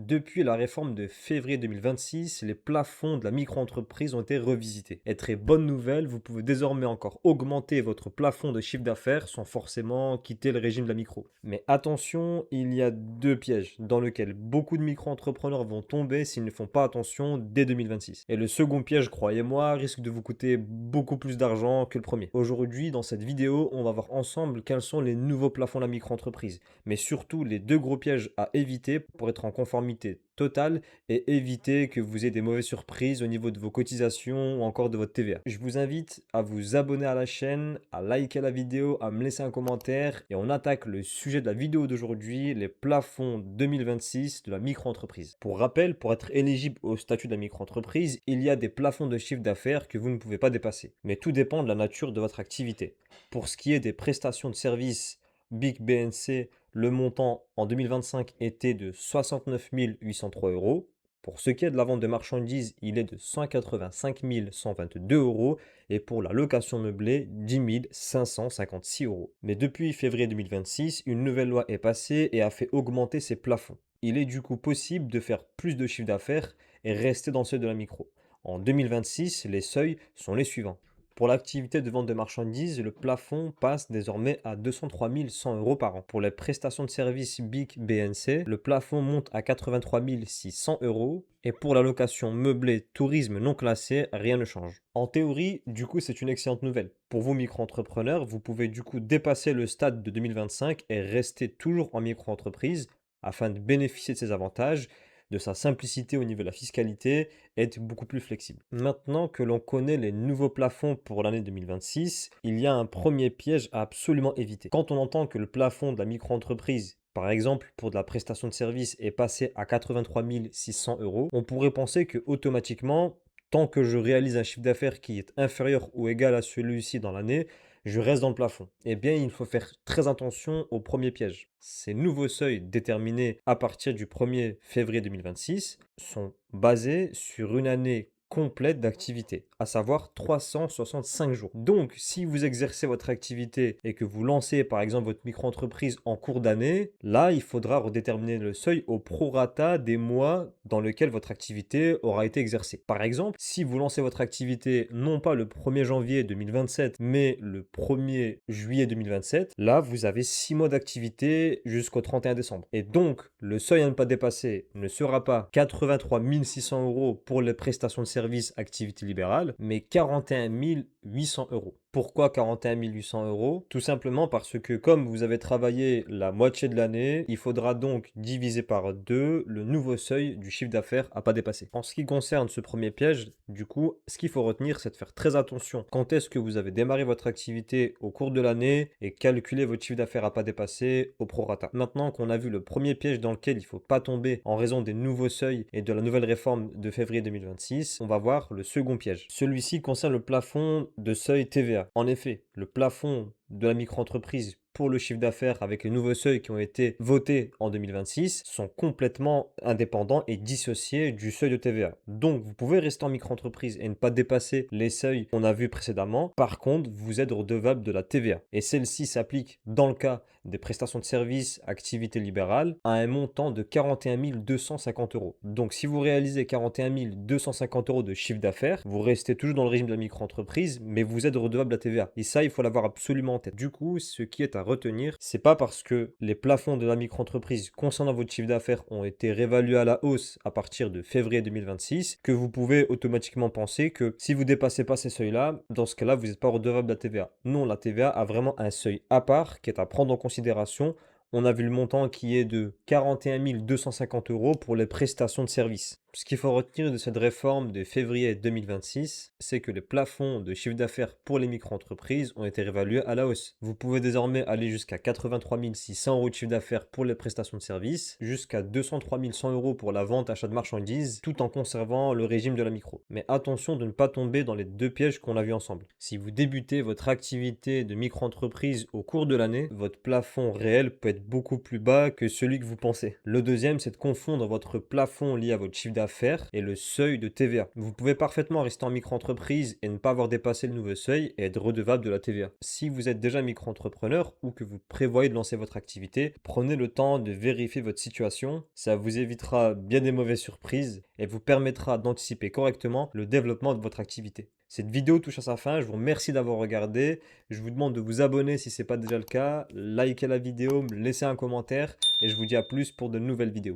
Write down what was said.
Depuis la réforme de février 2026, les plafonds de la micro-entreprise ont été revisités. Et très bonne nouvelle, vous pouvez désormais encore augmenter votre plafond de chiffre d'affaires sans forcément quitter le régime de la micro. Mais attention, il y a deux pièges dans lesquels beaucoup de micro-entrepreneurs vont tomber s'ils ne font pas attention dès 2026. Et le second piège, croyez-moi, risque de vous coûter beaucoup plus d'argent que le premier. Aujourd'hui, dans cette vidéo, on va voir ensemble quels sont les nouveaux plafonds de la micro-entreprise, mais surtout les deux gros pièges à éviter pour être en conformité totale et éviter que vous ayez des mauvaises surprises au niveau de vos cotisations ou encore de votre TVA. Je vous invite à vous abonner à la chaîne, à liker la vidéo, à me laisser un commentaire et on attaque le sujet de la vidéo d'aujourd'hui, les plafonds 2026 de la micro-entreprise. Pour rappel, pour être éligible au statut de la micro-entreprise, il y a des plafonds de chiffre d'affaires que vous ne pouvez pas dépasser. Mais tout dépend de la nature de votre activité. Pour ce qui est des prestations de services Big BNC, le montant en 2025 était de 69 803 euros. Pour ce qui est de la vente de marchandises, il est de 185 122 euros. Et pour la location meublée, 10 556 euros. Mais depuis février 2026, une nouvelle loi est passée et a fait augmenter ces plafonds. Il est du coup possible de faire plus de chiffre d'affaires et rester dans le seuil de la micro. En 2026, les seuils sont les suivants. Pour l'activité de vente de marchandises, le plafond passe désormais à 203 100 euros par an. Pour les prestations de services BIC BNC, le plafond monte à 83 600 euros. Et pour la location meublée tourisme non classé, rien ne change. En théorie, du coup, c'est une excellente nouvelle. Pour vous micro-entrepreneurs, vous pouvez du coup dépasser le stade de 2025 et rester toujours en micro-entreprise afin de bénéficier de ces avantages, de sa simplicité au niveau de la fiscalité et être beaucoup plus flexible. Maintenant que l'on connaît les nouveaux plafonds pour l'année 2026, il y a un premier piège à absolument éviter. Quand on entend que le plafond de la micro-entreprise, par exemple pour de la prestation de service, est passé à 83 600 euros, on pourrait penser que automatiquement, tant que je réalise un chiffre d'affaires qui est inférieur ou égal à celui-ci dans l'année, je reste dans le plafond. Eh bien, il faut faire très attention au premier piège. Ces nouveaux seuils déterminés à partir du 1er février 2026 sont basés sur une année complète d'activité, à savoir 365 jours. Donc, si vous exercez votre activité et que vous lancez par exemple votre micro-entreprise en cours d'année, là, il faudra redéterminer le seuil au prorata des mois dans lesquels votre activité aura été exercée. Par exemple, si vous lancez votre activité non pas le 1er janvier 2027, mais le 1er juillet 2027, là, vous avez 6 mois d'activité jusqu'au 31 décembre. Et donc, le seuil à ne pas dépasser ne sera pas 83 600 euros pour les prestations de services activité libérale, mais 41 800 euros. Pourquoi 41 800 euros? Tout simplement parce que comme vous avez travaillé la moitié de l'année, il faudra donc diviser par 2 le nouveau seuil du chiffre d'affaires à pas dépasser. En ce qui concerne ce premier piège, du coup, ce qu'il faut retenir, c'est de faire très attention quand est-ce que vous avez démarré votre activité au cours de l'année et calculer votre chiffre d'affaires à pas dépasser au prorata. Maintenant qu'on a vu le premier piège dans lequel il ne faut pas tomber en raison des nouveaux seuils et de la nouvelle réforme de février 2026, on va voir le second piège. Celui-ci concerne le plafond de seuil TVA. En effet, le plafond de la micro-entreprise pour le chiffre d'affaires avec les nouveaux seuils qui ont été votés en 2026 sont complètement indépendants et dissociés du seuil de TVA. Donc, vous pouvez rester en micro-entreprise et ne pas dépasser les seuils qu'on a vus précédemment. Par contre, vous êtes redevable de la TVA. Et celle-ci s'applique dans le cas des prestations de services, activités libérales, à un montant de 41 250 euros. Donc, si vous réalisez 41 250 euros de chiffre d'affaires, vous restez toujours dans le régime de la micro-entreprise, mais vous êtes redevable de la TVA. Et ça, il faut l'avoir absolument en tête. Du coup, ce qui est à retenir, c'est pas parce que les plafonds de la micro-entreprise concernant votre chiffre d'affaires ont été réévalués à la hausse à partir de février 2026 que vous pouvez automatiquement penser que si vous dépassez pas ces seuils-là, dans ce cas-là, vous n'êtes pas redevable de la TVA. Non, la TVA a vraiment un seuil à part qui est à prendre en considération. On a vu le montant qui est de 41 250 euros pour les prestations de services. Ce qu'il faut retenir de cette réforme de février 2026, c'est que les plafonds de chiffre d'affaires pour les micro-entreprises ont été réévalués à la hausse. Vous pouvez désormais aller jusqu'à 83 600 euros de chiffre d'affaires pour les prestations de services, jusqu'à 203 100 euros pour la vente achat de marchandises, tout en conservant le régime de la micro. Mais attention de ne pas tomber dans les deux pièges qu'on a vus ensemble. Si vous débutez votre activité de micro-entreprise au cours de l'année, votre plafond réel peut être beaucoup plus bas que celui que vous pensez. Le deuxième, c'est de confondre votre plafond lié à votre chiffre d'affaires d'affaires et le seuil de TVA. Vous pouvez parfaitement rester en micro-entreprise et ne pas avoir dépassé le nouveau seuil et être redevable de la TVA. Si vous êtes déjà micro-entrepreneur ou que vous prévoyez de lancer votre activité, prenez le temps de vérifier votre situation. Ça vous évitera bien des mauvaises surprises et vous permettra d'anticiper correctement le développement de votre activité. Cette vidéo touche à sa fin, je vous remercie d'avoir regardé. Je vous demande de vous abonner si ce n'est pas déjà le cas, likez la vidéo, me laissez un commentaire et je vous dis à plus pour de nouvelles vidéos.